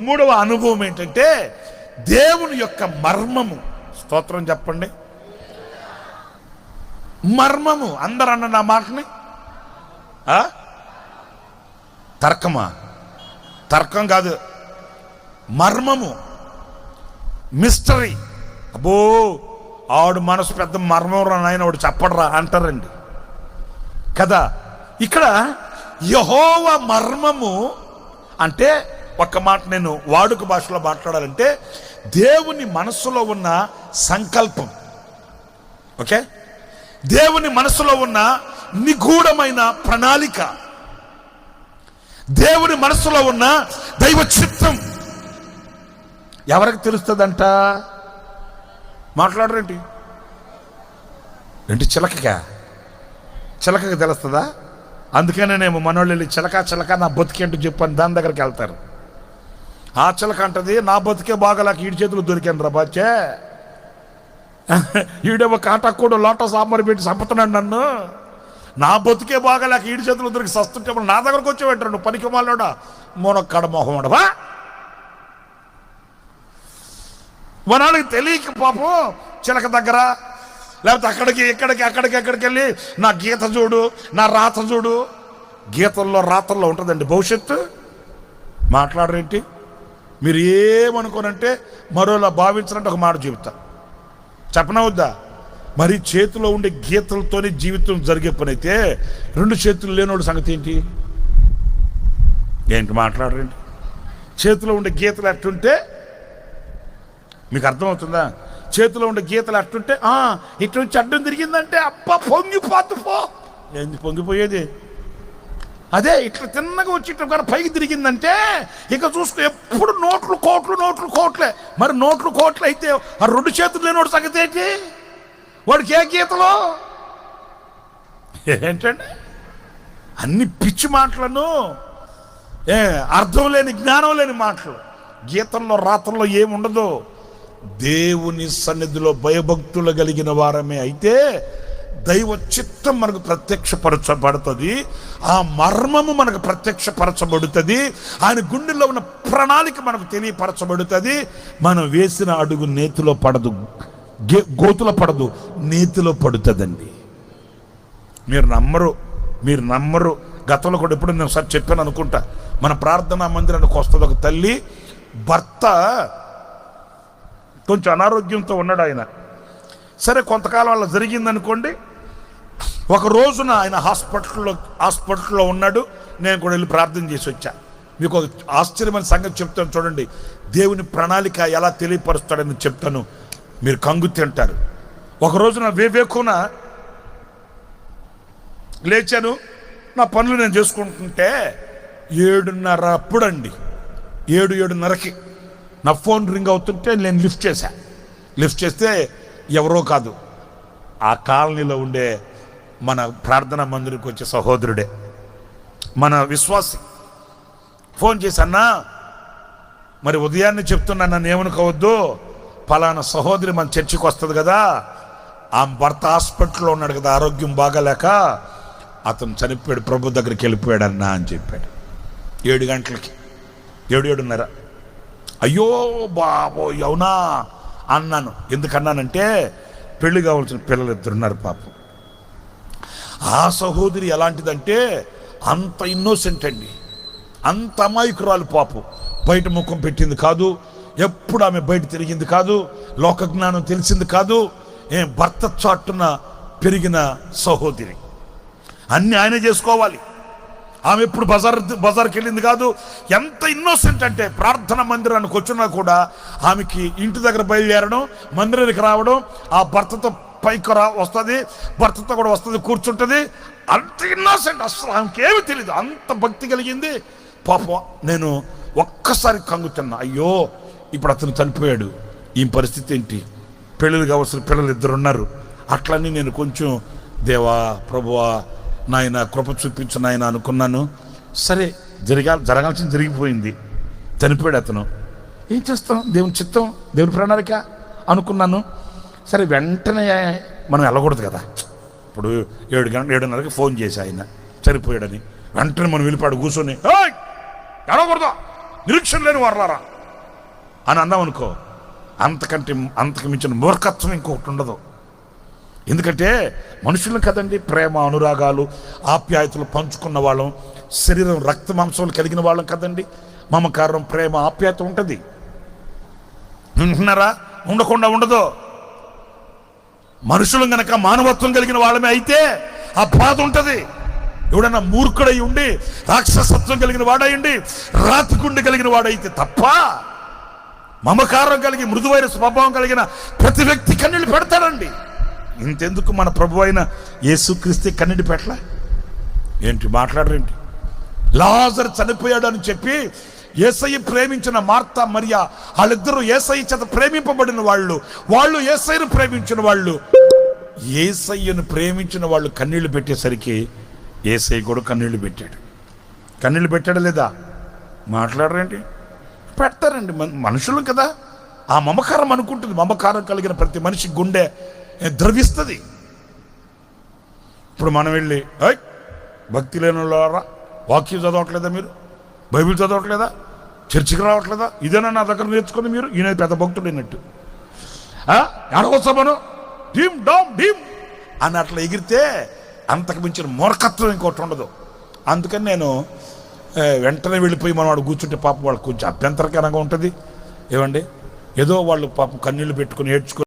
మూడవ అనుభవం ఏంటంటే దేవుని యొక్క మర్మము. స్తోత్రం చెప్పండి. మర్మము. అందరు అన్న నా మాటని. తర్కమా? తర్కం కాదు, మర్మము, మిస్టరీ. అబ్బో ఆవిడ మనసు పెద్ద మర్మం రా నాయన, వాడు చెప్పడరా అంటారండి కదా. ఇక్కడ యెహోవా మర్మము అంటే ఒక్క మాట నేను వాడుక భాషలో మాట్లాడాలంటే దేవుని మనస్సులో ఉన్న సంకల్పం. ఓకే, దేవుని మనసులో ఉన్న నిగూఢమైన ప్రణాళిక, దేవుని మనసులో ఉన్న దైవ చిత్తం ఎవరికి తెలుస్తుందంట? మాట్లాడరేంటి? చిలకకి తెలుస్తుందా? అందుకనేనేమో మనోళ్ళు వెళ్ళి చిలక నా బతికేంటో చెప్పని దాని దగ్గరికి వెళ్తారు. ఆ చిలక అంటది నా బతికే బాగాలేక ఈడి చేతులు దొరికాను రా బాచే, ఈడేమో కాటక్కూడు లోట సాంబారు పెట్టి చంపుతున్నాడు నన్ను, నా బతికే బాగాలేక ఈడి చేతులు దొరికి సస్తుంటే నా దగ్గరకు వచ్చి పెట్టాడు. నువ్వు పనికి మాలోడా మోనొక్కడ మొహం ఉండవా? మనకి తెలియక పాపం చిలక దగ్గర లేకపోతే అక్కడికి వెళ్ళి నా గీత చూడు, నా రాత చూడు. గీతల్లో రాతల్లో ఉంటుందండి భవిష్యత్తు. మాట్లాడరేంటి? మీరు ఏమనుకోనంటే మరోలా భావించాలంటే ఒక మాట చెబుతా, చెప్పనవద్దా? మరి చేతిలో ఉండే గీతలతోనే జీవితం జరిగే పని అయితే రెండు చేతులు లేనోడు సంగతి ఏంటి? మాట్లాడరండి. చేతిలో ఉండే గీతలు ఎట్టుంటే మీకు అర్థమవుతుందా? చేతిలో ఉండే గీతలు అట్టుంటే ఇటు నుంచి అడ్డం తిరిగిందంటే అబ్బా పొంగిపోతు పో. ఏంది పొంగిపోయేది? అదే ఇట్లా తిన్నగా వచ్చి ఇట్లా కూడా పైకి తిరిగిందంటే ఇక చూసుకో ఎప్పుడు నోట్లు కోట్లే. మరి నోట్లు కోట్లు అయితే ఆ రెండు చేతులు లేనోడు సంగతి ఏంటి? వాడికి ఏ గీతలో ఏంటండి? అన్ని పిచ్చి మాటలను, అర్థం లేని జ్ఞానం లేని మాటలు. గీతల్లో రాత్రుల్లో ఏముండదు. దేవుని సన్నిధిలో భయభక్తులు కలిగిన వారమే అయితే దైవ చిత్తం మనకు ప్రత్యక్షపరచబడుతుంది. ఆ మర్మము మనకు ప్రత్యక్షపరచబడుతుంది. ఆయన గుండెల్లో ఉన్న ప్రణాళిక మనకు తెలియపరచబడుతుంది. మనం వేసిన అడుగు నేతిలో పడదు, గోతులో పడదు, నేతిలో పడుతుందండి. మీరు నమ్మరు. గతంలో కూడా ఎప్పుడు నేను ఒకసారి చెప్పాను అనుకుంటా, మన ప్రార్థనా మందిరానికి వస్తుంది ఒక తల్లి, భర్త కొంచెం అనారోగ్యంతో ఉన్నాడు ఆయన. సరే కొంతకాలం అలా జరిగిందనుకోండి. ఒక రోజున ఆయన హాస్పిటల్లో ఉన్నాడు. నేను కూడా వెళ్ళి ప్రార్థన చేసి వచ్చా. మీకు ఒక ఆశ్చర్యమైన సంగతి చెప్తాను చూడండి. దేవుని ప్రణాళిక ఎలా తెలియపరుస్తాడని చెప్తాను, మీరు కంగు తింటారు. ఒక రోజున వేవేకున లేచాను, నా పనులు నేను చేసుకుంటుంటే 7:30 అప్పుడండి, 7:30కి నా ఫోన్ రింగ్ అవుతుంటే నేను లిఫ్ట్ చేస్తే ఎవరో కాదు, ఆ కాలనీలో ఉండే మన ప్రార్థనా మందిరికి వచ్చే సహోదరుడే, మన విశ్వాసి. ఫోన్ చేసి అన్నా మరి ఉదయాన్నే చెప్తున్నా, నన్ను ఏమనుకోవద్దు, పలానా సహోదరి మన చర్చికి వస్తుంది కదా, ఆ భర్త హాస్పిటల్లో ఉన్నాడు కదా, ఆరోగ్యం బాగాలేక అతను చనిపోయాడు, ప్రభు దగ్గరికి వెళ్ళిపోయాడు అన్నా అని చెప్పాడు. 7 గంటలకి 7:30. అయ్యో బాబో అవునా అన్నాను. ఎందుకన్నానంటే పెళ్లి కావాల్సిన పిల్లలు 2 ఉన్నారు పాపం. ఆ సహోదరి ఎలాంటిదంటే అంత ఇన్నోసెంట్ అండి, అంత అమాయకురాలు పాపం. బయట ముఖం పెట్టింది కాదు, ఎప్పుడు ఆమె బయట తిరిగింది కాదు, లోక జ్ఞానం తెలిసింది కాదు, భర్త చాటున పెరిగిన సహోదరి. అన్ని ఆయన చేసుకోవాలి. ఆమె ఎప్పుడు బజార్కి వెళ్ళింది కాదు. ఎంత ఇన్నోసెంట్ అంటే ప్రార్థన మందిరానికి వచ్చినా కూడా ఆమెకి ఇంటి దగ్గర బయలుదేరడం, మందిరానికి రావడం, ఆ భర్తతో పైకి వస్తుంది, భర్తతో కూడా వస్తుంది, కూర్చుంటుంది. అంత ఇన్నోసెంట్, అసలు ఆమెకి ఏమి తెలియదు, అంత భక్తి కలిగింది పాపం. నేను ఒక్కసారి కంగుతున్నా, అయ్యో ఇప్పుడు అతను చనిపోయాడు, ఈ పరిస్థితి ఏంటి, పెళ్ళిళ్ళు కావాల్సిన పిల్లలు 2 ఉన్నారు. అట్లని నేను కొంచెం దేవా ప్రభువా నాయన కృప చూపించు నాయన అనుకున్నాను. సరే జరగాల్సింది జరిగిపోయింది, చనిపోయాడు అతను. ఏం చేస్తాం, దేవుని చిత్తం, దేవుని ప్రణాళిక అనుకున్నాను. సరే వెంటనే మనం వెళ్ళకూడదు కదా. ఇప్పుడు 7:30కి ఫోన్ చేసి ఆయన చనిపోయాడని వెంటనే మనం వెళ్ళిపాడు కూర్చొని వెళ్ళకూడదు నిరీక్షణ లేని వారలారా అని అన్నాం అనుకో, అంతకు మించిన మూర్ఖత్వం ఇంకొకటి ఉండదు. ఎందుకంటే మనుషులను కదండి, ప్రేమ అనురాగాలు ఆప్యాయతలు పంచుకున్న వాళ్ళం, శరీరం రక్త మాంసాలు కలిగిన వాళ్ళం కదండి. మమకారం ప్రేమ ఆప్యాయత ఉంటుంది. వింటున్నారా? ఉండకుండా ఉండదు. మనుషులు గనక మానవత్వం కలిగిన వాళ్ళమే అయితే ఆ బాధ ఉంటుంది. ఎవడన్నా మూర్ఖుడై ఉండి రాక్షసత్వం కలిగిన వాడైండి రాతికుండి కలిగిన వాడైతే తప్ప, మమకారం కలిగి మృదువైన స్వభావం కలిగిన ప్రతి వ్యక్తి కన్నీళ్ళు పెడతాడండి. ఇంతెందుకు మన ప్రభు అయిన యేసుక్రీస్తు కన్నీళ్ళు పెట్టలే ఏంటి? మాట్లాడరేంటి? లాజరు చనిపోయాడు అని చెప్పి యేసయ్య ప్రేమించిన మార్తా మరియా వాళ్ళిద్దరూ యేసయ్య చేత ప్రేమింపబడిన వాళ్ళు యేసయ్యను ప్రేమించిన వాళ్ళు, యేసయ్యను ప్రేమించిన వాళ్ళు కన్నీళ్లు పెట్టేసరికి యేసయ్య కూడా కన్నీళ్లు పెట్టాడు. కన్నీళ్లు పెట్టాడా లేదా? మాట్లాడరేంటి? పెడతారండి. మనుషులు కదా, ఆ మమకారం అనుకుంటుంది. మమకారం కలిగిన ప్రతి మనిషి గుండె ద్రవిస్తుంది. ఇప్పుడు మనం వెళ్ళి భక్తి లేని వాళ్ళారా, వాక్యం చదవట్లేదా, మీరు బైబిల్ చదవట్లేదా, చర్చికి రావట్లేదా, ఇదేనా నా దగ్గర నేర్చుకుని మీరు, ఈయన పెద్ద భక్తుడు అయినట్టు ఎడవసమను డీమ్ డామ్ డీమ్ అని అట్లా ఎగిరితే అంతకు మించిన మూర్ఖత్వం ఇంకోటి ఉండదు. అందుకని నేను వెంటనే వెళ్ళిపోయి మనం వాడు కూర్చుంటే పాపం వాళ్ళకి కొంచెం అభ్యంతరకరంగా ఉంటుంది. ఏమండి, ఏదో వాళ్ళు పాపం కన్నీళ్ళు పెట్టుకుని ఏడ్చుకుని